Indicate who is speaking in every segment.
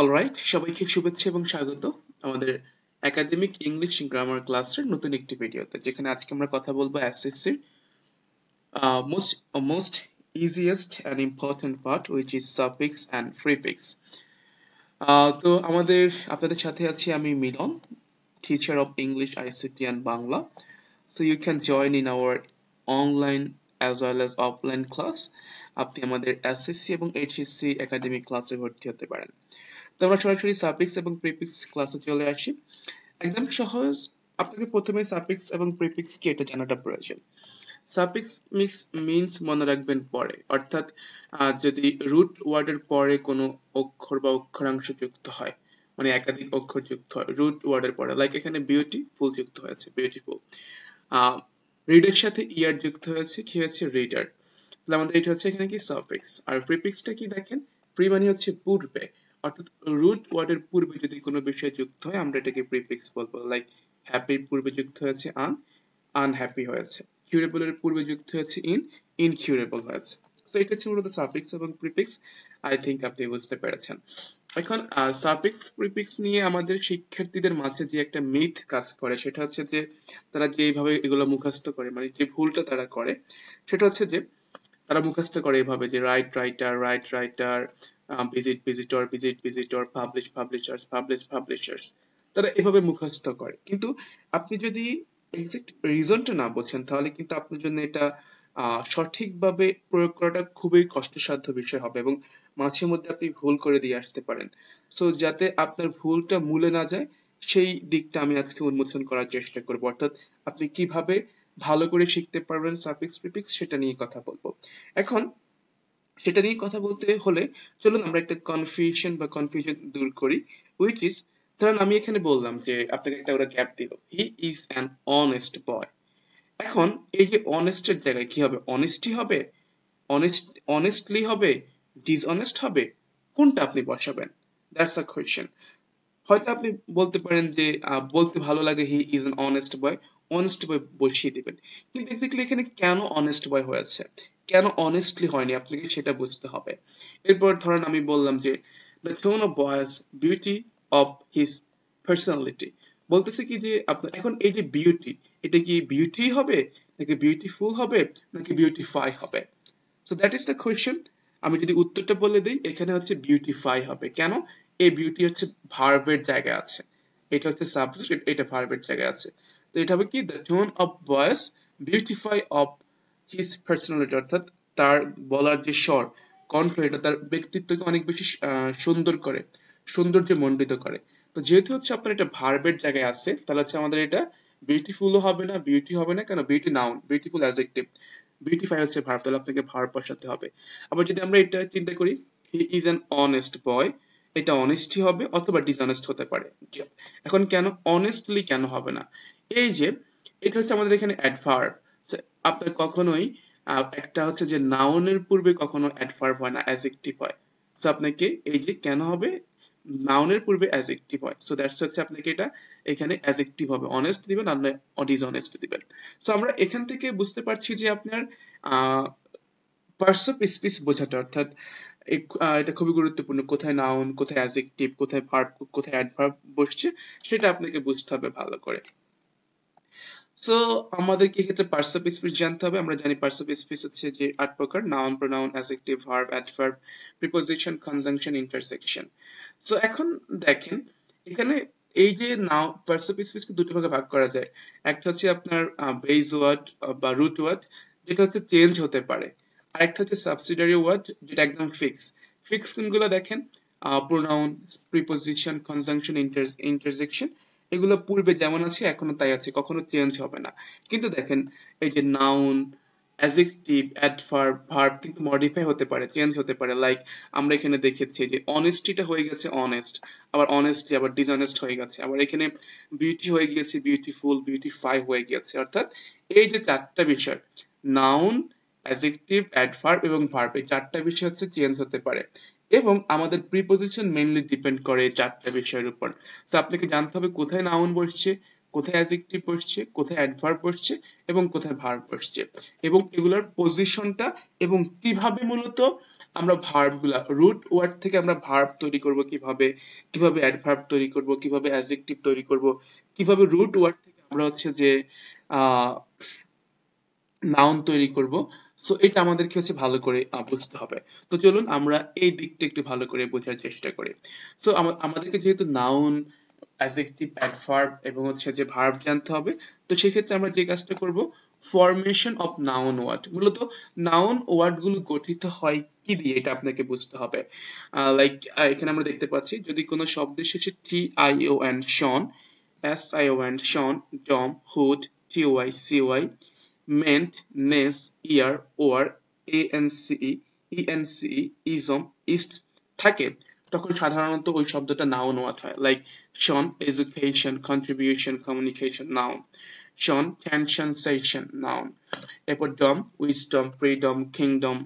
Speaker 1: Alright, সবাইকে শুভেচ্ছা এবং স্বাগত আমাদের একাডেমিক ইংলিশ গ্রামার ক্লাসের নতুন একটি ভিডিওতে, যেখানে আজকে আমরা কথা বলবো এসএসসির most most easiest and important part, which is suffix and prefix. তো আপনাদের সাথে আছি আমি মিলন, teacher of English, ICT and Bangla. So you can join in our online as well as offline class. আপনি আমাদের এসএসসি এবং এইচএসসি একাডেমিক ক্লাসে ভর্তি হতে পারেন। তো আমরা সরাসরি সাফিক্স এবং প্রিফিক্স ক্লাসে চলে আসি। একদম সহজ, আপনাকে প্রথমে সাফিক্স এবং প্রিফিক্স কি এটা জানাটা প্রয়োজন। সাফিক্স মিন্স মনে রাখবেন পরে, অর্থাৎ যদি রুট ওয়ার্ডের পরে কোনো অক্ষর বা অক্ষরাংশ যুক্ত হয়, মানে একাধিক অক্ষর যুক্ত হয় রুট ওয়ার্ডের পরে, লাইক এখানে বিউটিফুল যুক্ত হয়েছে, বিউটিফুল। রিডের সাথে ইয়ার যুক্ত হয়েছে, কি হয়েছে রিডার, তাহলে আমাদের এটা হচ্ছে এখানে কি সাফিক্স। আর প্রিফিক্সটা কি দেখেন, প্রি মানে হচ্ছে পূর্বে, অর্থাৎ রুট ওয়ার্ডের পূর্বে যদি কোনো বিষয় যুক্ত হয় আমরা এটাকে প্রিফিক্স বলবো। লাইক হ্যাপির পূর্বে যুক্ত হয়েছে আনহ্যাপি হয়েছে, কিউরেবলের পূর্বে যুক্ত হয়েছে ইনকিউরেবল হয়েছে। তো এটা হচ্ছে মূলত সাফিক্স এবং প্রিফিক্স। আই থিংক আপনি বুঝতে পেরেছেন। এখন সাফিক্স প্রিফিক্স নিয়ে আমাদের শিক্ষার্থীদের মাঝে যে একটা মিথ কাজ করে, সেটা হচ্ছে যে তারা যেভাবে এগুলো মুখস্থ করে, মানে যে ভুলটা তারা করে সেটা হচ্ছে যে তারা মুখস্থ করে এভাবে যে রাইট রাইটার, ভিজিটর, পাবলিশার্স, তারা এভাবে মুখস্থ করে। কিন্তু আপনি যদি এক্সাক্ট রিজনটা না বোঝেন তাহলে কিন্তু আপনার জন্য এটা সঠিকভাবে প্রয়োগ করাটা খুবই কষ্টসাধ্য বিষয় হবে এবং মাঝে মধ্যে আপনি ভুল করে দিয়ে আসতে পারেন। সো যাতে আপনার ভুলটা মূলে না যায় সেই দিকটা আমি আজকে উন্মোচন করার চেষ্টা করব, অর্থাৎ আপনি কিভাবে ভালো করে শিখতে পারবেন সাফিক্স প্রিফিক্স সেটা নিয়ে কথা বলবো। এখন সেটা নিয়ে কথা বলতে হলে চলুন আমরা একটা কনফিউশন দূর করি, উইচ ইজ, ধরেন আমি এখানে বললাম যে আপনাকে একটা ওরা গ্যাপ দিল, he is an honest boy. এখন এই যে অনেস্টের জায়গায় কি হবে, অনেস্টি হবে, অনেস্টলি হবে, ডিসঅনেস্ট হবে, কোনটা আপনি বসাবেন? That's a question. হয়তো আপনি বলতে পারেন যে বলতে ভালো লাগে he is an honest boy, honest boy বসিয়ে দিবেন, কিন্তু এক্স্যাক্টলি এখানে কেন অনেস্ট বয় হয়েছে, কেন অনেস্টলি হয়নি, আপনাকে সেটা বুঝতে হবে। এরপর ধরেন আমি বললাম যে দ্য টোন অফ বয়েস বিউটি অফ হিজ পার্সোনালিটি, বলতেছে কি যে আপনার এখন এই যে বিউটি, এটা কি বিউটি হবে নাকি বিউটিফুল হবে নাকি বিউটিফাই হবে? So that is the question. আমি যদি উত্তরটা বলে দিই, এখানে হচ্ছে বিউটিফাই হবে। কেন? এই বিউটি হচ্ছে ভার্বের জায়গায় আছে, এটা হচ্ছে সাবজেক্ট, এটা ভার্বের জায়গায় আছে। তো এটা হবে কি, the tone of voice beautify of his personality, অর্থাৎ তার বলার যে স্বর, কণ্ঠ, এটা তার ব্যক্তিত্বকে অনেক বেশি সুন্দর করে, সৌন্দর্যে মণ্ডিত করে। তো যেহেতু হচ্ছে আপনার এটা ভার্বের জায়গায় আছে, তাহলে হচ্ছে আমাদের এটা বিউটিফুলও হবে না, বিউটি হবে না। কেন? Beauty noun, beautiful adjective, beautify হচ্ছে ভার্ব, তাহলে আপনাকে ভার্ব বসাতে হবে। আবার যদি আমরা এটা চিন্তা করি, he is an honest boy, এটা অনেস্টি হবে অথবা ডিসঅনেস্ট হতে পারে। এখন কেন অনেস্টলি কেন হবে না? এই যে এটা হচ্ছে আমাদের এখানে অ্যাডভার্ব, আপনার কখনোই একটা হচ্ছে যে নাউনের পূর্বে কখনো অ্যাডভার্ব হয় না, অ্যাডজেক্টিভ হয়। সো আপনাকে এই যে কেন হবে, নাউনের পূর্বে অ্যাডজেক্টিভ হয়, সো দ্যাটস হচ্ছে আপনাকে এটা এখানে অ্যাডজেক্টিভ হবে, অনেস্ট দিবেন আর ডিসঅনেস্ট দিবেন। সো আমরা এখান থেকে বুঝতে পারছি যে আপনার পার্টস অফ স্পিচ বোঝাটা, অর্থাৎ এটা খুবই গুরুত্বপূর্ণ, কোথায় নাউন, কোথায় অ্যাডজেক্টিভ, কোথায় ভার্ব, কোথায় অ্যাডভার্ব বসছে সেটা আপনাকে বুঝতে হবে ভালো করে। সো আমাদেরকে এক্ষেত্রে পার্টস অফ স্পিচ জানতে হবে। আমরা জানি পার্টস অফ স্পিচ হচ্ছে যে 8 প্রকার: noun, pronoun, adjective, verb, adverb, preposition, conjunction, interjection. So এখন দেখেন এখানে এই যে নাও পার্টস অফ স্পিচকে দুটো ভাগে ভাগ করা যায়। একটা হচ্ছে আপনার বেস ওয়ার্ড বা রুট ওয়ার্ড, যেটা হচ্ছে চেঞ্জ হতে পারে। আর একটা হচ্ছে সাবসিডিয়ারি ওয়ার্ড, যেটা একদম ফিক্স কোনগুলো দেখেন, প্রোনাউন, প্রিপোজিশন, কনজাংশন, ইন্টারজেকশন, এগুলো পূর্বে যেমন আছে এখনো তাই আছে, কখনো চেঞ্জ হবে না। কিন্তু দেখেন এই যে নাউন, অ্যাডজেক্টিভ, অ্যাডভার্ব, ভার্ব কিন্তু মডিফাই হতে পারে, চেঞ্জ হতে পারে। লাইক আমরা এখানে দেখেছি যে অনেস্টিটা হয়ে গেছে অনেস্ট, আবার অনেস্টলি আবার ডিসঅনেস্ট হয়ে গেছে, আবার এখানে বিউটি হয়ে গিয়েছে বিউটিফুল, বিউটিফাই হয়ে গেছে। অর্থাৎ এই যে চারটা বিষয়, নাউন, অ্যাডজেক্টিভ, অ্যাডভার্ব এবং ভার্ব, এই চারটা বিষয় হচ্ছে চেঞ্জ হতে পারে এবং আমাদের প্রিপোজিশন মেইনলি ডিপেন্ড করে এই চারটা বিষয়ের উপর। তো আপনাকে জানতে হবে কোথায় নাউন বসছে, কোথায় অ্যাডজেক্টিভ বসছে, কোথায় অ্যাডভার্ব বসছে এবং কোথায় ভার্ব বসছে, এবং এগুলোর পজিশনটা এবং কিভাবে মূলত আমরা ভার্ব গুলা রুট ওয়ার্ড থেকে আমরা ভার্ব তৈরি করব কিভাবে, কিভাবে অ্যাডভার্ব তৈরি করব, কিভাবে অ্যাডজেক্টিভ তৈরি করব, কিভাবে রুট ওয়ার্ড থেকে আমরা হচ্ছে যে নাউন তৈরি করব। সো এটা আমাদেরকে হচ্ছে ভালো করে বুঝতে হবে। তো চলুন আমরা এই দিকটা একটু ভালো করে বোঝার চেষ্টা করি। সো আমাদেরকে যেহেতু নাউন, অ্যাডজেক্টিভ, অ্যাডভার্ব এবং হচ্ছে যে ভার্ব জানতে হবে, তো সেক্ষেত্রে আমরা যে কাজটা করব, ফরমেশন অফ নাউন ওয়ার্ড। মূলত নাউন ওয়ার্ড গুলো গঠিত হয় কি দিয়ে এটা আপনাকে বুঝতে হবে। লাইক এখানে আমরা দেখতে পাচ্ছি যদি কোনো শব্দের শেষে T I O N shun, S I O N shun, dom, hood, T Y C Y, meant, nes, year, or, ance, ence, ism, ist থাকে, তখন সাধারণত ওই শব্দটা নাউন ওয়ার্ড হয়। Like shun education, contribution, communication, noun. Shun tension, session, noun. এরপর dom wisdom, freedom, kingdom,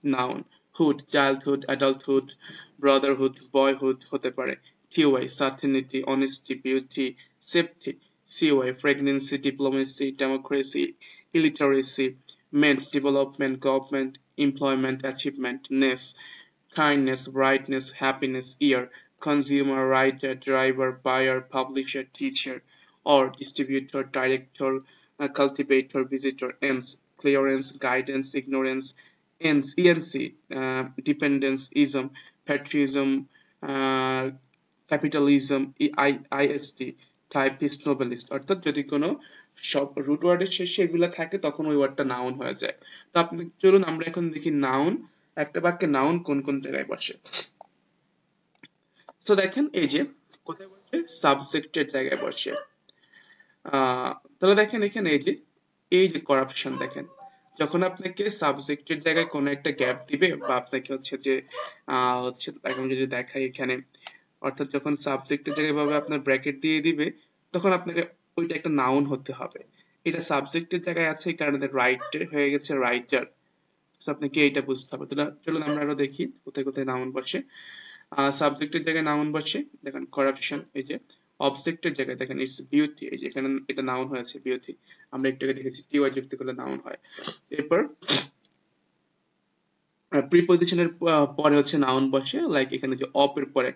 Speaker 1: noun. Hood childhood, adulthood, brotherhood, boyhood হতে পারে। T Y certainty, honesty, beauty, safety. CY pregnancy, diplomacy, democracy, illiteracy, meant, development, government, employment, achievement, ness, kindness, brightness, happiness, ear, consumer, writer, driver, buyer, publisher, teacher, or distributor, director, cultivator, visitor, ends, clearance, guidance, ignorance, ends, ENC, dependence, ism, patriotism, capitalism, IST, typist, noblest. অর্থাৎ যদি কোনো সব root ওয়ার্ডের শেষে এগুলা থাকে তখন ওই ওয়ার্ডটা নাউন হয়ে যায়। তো আপনি চলুন আমরা এখন দেখি নাউন, একটা বাক্যে নাউন কোন কোন জায়গায় বসে। তো দেখেন এই যে কোথায় বসে, সাবজেক্টের জায়গায় বসে। তাহলে দেখেন এখানে এই যে করাপশন দেখেন, যখন আপনাকে সাবজেক্টের জায়গায় কোনো একটা গ্যাপ দিবে বা আপনাকে হচ্ছে যে হচ্ছে এখন যদি দেখাই এখানে, অর্থাৎ যখন সাবজেক্টের জায়গায় ভাবে আপনার ব্র্যাকেট দিয়ে দিবে তখন আপনাকে ওইটা একটা নাউন হতে হবে। এটা সাবজেক্টের জায়গায় আছে এই কারণে রাইটার হয়ে গেছে রাইটার। তো আপনাকে এইটা বুঝতে হবে। তো চলুন আমরা আরো দেখি কোথায় কোথায় নাউন বসে। সাবজেক্টের জায়গায় নাউন বসে, দেখেন করাপশন। এই যে অবজেক্টের জায়গায় দেখেন ইটস বিউটি, এই যে এখানে এটা নাউন হয়েছে বিউটি, আমরা একটু আগে দেখেছি টি ওয়াই যুক্ত করলে নাউন হয়। এরপর প্রিপজিশনের পরে হচ্ছে নাউন বসে, লাইক এখানে যে অপ এর পরে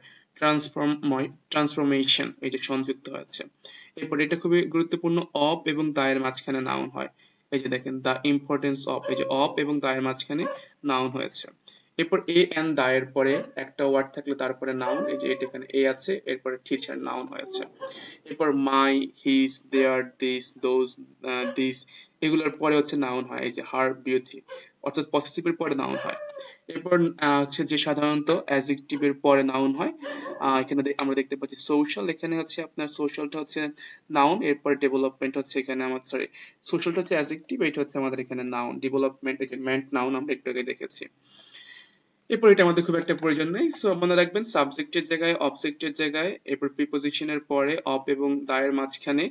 Speaker 1: ট্রান্সফরমেশন, এই যে সংযুক্ত হয়েছে। এরপর এটা খুবই গুরুত্বপূর্ণ, অপ এবং দায়ের মাঝখানে নাউন হয়। এই যে দেখেন দা ইম্পর্টেন্স অফ, এই যে অপ এবং দায়ের মাঝখানে নাউন হয়েছে। এরপর এ এন দায়ের পরে একটা ওয়ার্ড থাকলে তারপরে নাউন, এই যে এটা এখানে এ আছে, এরপরে টিচার নাউন হয়েছে। এরপর my, his, their, this, those, this এগুলোর পরে হচ্ছে নাউন হয়, এই যে হার, বিউটি, অর্থাৎ পসেসিভের পরে নাউন হয়। এরপর হচ্ছে যে সাধারণত অ্যাডজেক্টিভের পরে নাউন হয়। এখানে আমরা দেখতে পাচ্ছি সোশ্যাল, এখানে হচ্ছে আপনার সোশ্যালটা হচ্ছে নাউন, এরপরে ডেভেলপমেন্ট হচ্ছে এখানে আমার সরি সোশ্যালটা হচ্ছে অ্যাডজেক্টিভ, এটা হচ্ছে আমাদের এখানে নাউন, ডেভেলপমেন্ট এই যে মেন্ট নাউন আমরা একটু আগে দেখেছি। এরপর এটা আমাদের খুব একটা প্রয়োজন নেই। সো মনে রাখবেন সাবজেক্টের জায়গায় অবজেক্টের জায়গায়, এরপর প্রিপজিশনের পরে অপ এবং দায়ের মাঝখানে,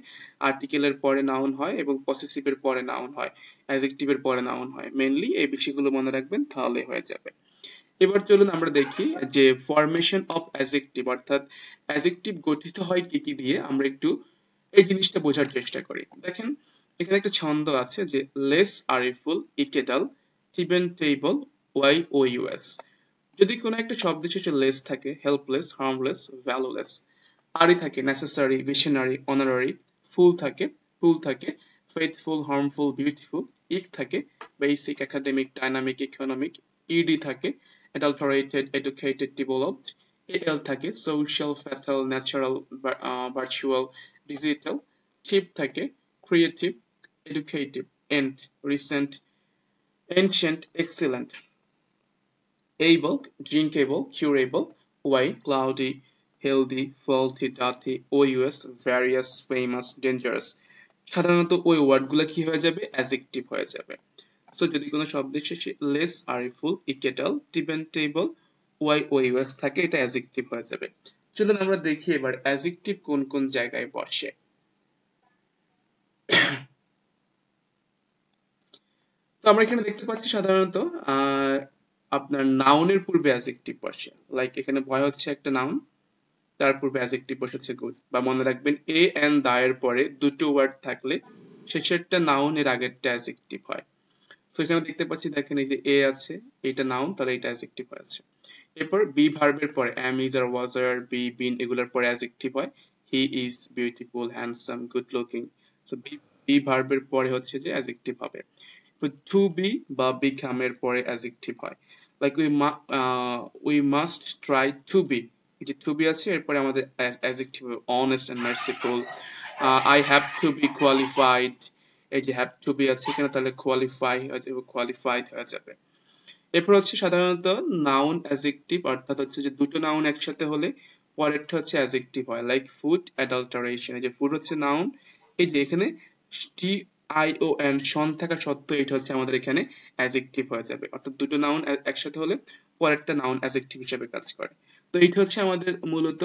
Speaker 1: আর্টিকেলের পরে নাউন হয় এবং পসেসিভের পরে নাউন হয়, অ্যাডজেক্টিভের পরে নাউন হয়। মেইনলি এই বিষয়গুলো মনে রাখবেন, তাহলে হয়ে যাবে। এবার চলুন আমরা দেখি যে ফরমেশন অফ অ্যাডজেক্টিভ, অর্থাৎ অ্যাডজেক্টিভ গঠিত হয় কি কি দিয়ে, আমরা একটু এই জিনিসটা বোঝার চেষ্টা করি। দেখেন এখানে একটা ছন্দ আছে যে লেস আরিফুল, ইকেটাল, টিবেন টেবল, ওয়াই ও ইউএস। যদি কোনো একটা শব্দের শেষে লেস থাকে, হেল্পলেস, হার্মলেস, ভ্যালুলেস। আরি থাকে নেসেসারি, ভিশনারি, অনারারি। ফুল থাকে, ফুল থাকে, ফেথফুল, হার্মফুল, বিউটিফুল। ইক থাকে basic, academic, dynamic, economic. Ed থাকে অ্যাডাল্টারেটেড, এডুকেটেড, ডেভেলপড। এল থাকে social, fatal, natural, virtual, digital. Tive থাকে creative, educative, ent, recent, ancient, excellent. able, drinkable, curable, y, cloudy, healthy, faulty, dirty, ous, various, famous, dangerous। সাধারণত ওই ওয়ার্ডগুলো কি হয়ে যাবে, adjective হয়ে যাবে। সো যদি কোনো শব্দের শেষে লেস, আরিফুল, ইকেটাল, টিবেন টেবল, ওয়াই ও ইউএস থাকে, এটা অ্যাডজেক্টিভ হয়ে যাবে। চলুন আমরা দেখি এবার অ্যাডজেক্টিভ কোন কোন জায়গায় বসে। তো আমরা এখানে দেখতে পাচ্ছি সাধারণত আপনার নাউনের পূর্বে অ্যাডজেক্টিভ বসে। লাইক এখানে ভয় হচ্ছে একটা নাউন, তার পূর্বে অ্যাডজেক্টিভ বসেছে গুড। বা মনে রাখবেন এ এন্ড দা এর পরে দুটো ওয়ার্ড থাকলে শেষেরটা নাউন, এর আগেরটা অ্যাডজেক্টিভ হয়। সো এখানে দেখতে পাচ্ছি, দেখেন এই যে এ আছে, এটা নাউন, তাহলে এটা অ্যাডজেক্টিভ আছে। এরপর বি ভার্বের পরে am, is R was R be, been এগুলোর পরে অ্যাডজেক্টিভ হয়। he is beautiful, handsome, good looking। So be ভার্বের পরে হচ্ছে যে অ্যাডজেক্টিভ হবে। তো to be বা become এর পরে অ্যাডজেক্টিভ হয়। Like we must try to be, এই যে to be আছে, এরপরে আমাদের অ্যাডজেক্টিভ হবে honest and merciful। I have to be qualified, এই যে have to be আছে এখানে, তাহলে qualify হয়ে যাবে, qualified হয়ে যাবে। এরপর হচ্ছে সাধারণত নাউন অ্যাডজেক্টিভ, অর্থাৎ হচ্ছে যে দুটো নাউন একসাথে হলে পরেরটা হচ্ছে অ্যাডজেক্টিভ হয়। লাইক ফুড অ্যাডাল্টারেশন, এই যে ফুড হচ্ছে নাউন, এই যে এখানে টি আই ও এন সন থাকা সত্ত্বেও এটা হচ্ছে আমাদের এখানে অ্যাডজেক্টিভ হয়ে যাবে, অর্থাৎ দুটো নাউন একসাথে হলে পরেরটা নাউন অ্যাডজেক্টিভ হিসেবে কাজ করে। তো এইটা হচ্ছে আমাদের মূলত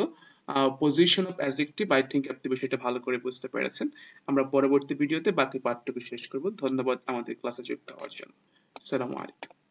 Speaker 1: position of adjective. I think আপনি বিষয়টা ভালো করে বুঝতে পেরেছেন। আমরা পরবর্তী ভিডিওতে বাকি পার্টটুকু শেষ করব। ধন্যবাদ আমাদের ক্লাসে যুক্ত হওয়ার জন্য। আসসালামু আলাইকুম।